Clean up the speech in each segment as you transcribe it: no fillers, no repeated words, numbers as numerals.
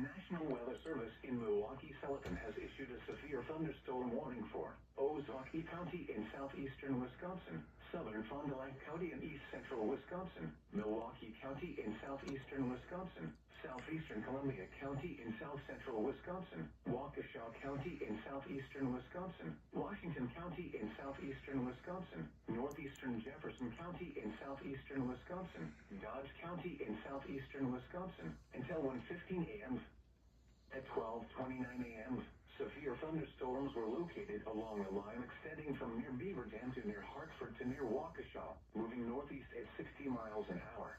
National Weather Service in Milwaukee-Sullivan has issued a severe thunderstorm warning for Ozaukee County in southeastern Wisconsin, southern Fond du Lac County in east central Wisconsin, Milwaukee County in southeastern Wisconsin, southeastern Columbia County in south central Wisconsin, Waukesha County in southeastern Wisconsin, Washington County in southeastern Wisconsin, northeastern Jefferson County in southeastern Wisconsin, Dodge County in southeastern Wisconsin, until 1:15 a.m. At 12:29 a.m., severe thunderstorms were located along a line extending from near Beaver Dam to near Hartford to near Waukesha, moving northeast at 60 miles an hour.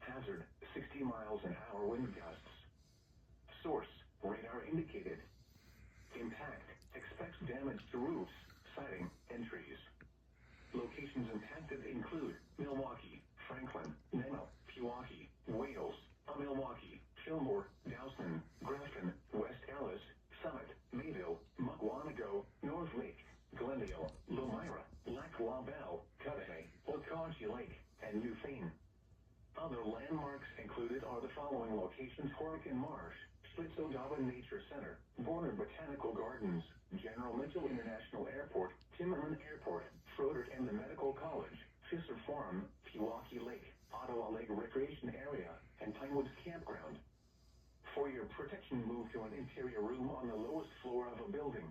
Hazard, 60 miles an hour wind gusts. Source, radar indicated. Impact, expects damage to roofs, siding, and trees. Locations impacted include Milwaukee, Franklin, Nano, Pewaukee, Wales, Milwaukee, Fillmore, Dowson, Grafton, West Allis, Summit, Mayville, Mukwonago, North Lake, Glendale, Lomira, Lac La Belle, Cudahy, Wauconchie Lake, and Newfane. Other landmarks included are the following locations: Horicon Marsh, Schlitzow Nature Center, Borner Botanical Gardens, General Mitchell International Airport, Timmerman Airport, Frodert and the Medical College, Fisher Farm, Pewaukee Lake, Ottawa Lake Recreation Area, and Pinewoods Campground. For your protection, move to an interior room on the lowest floor of a building.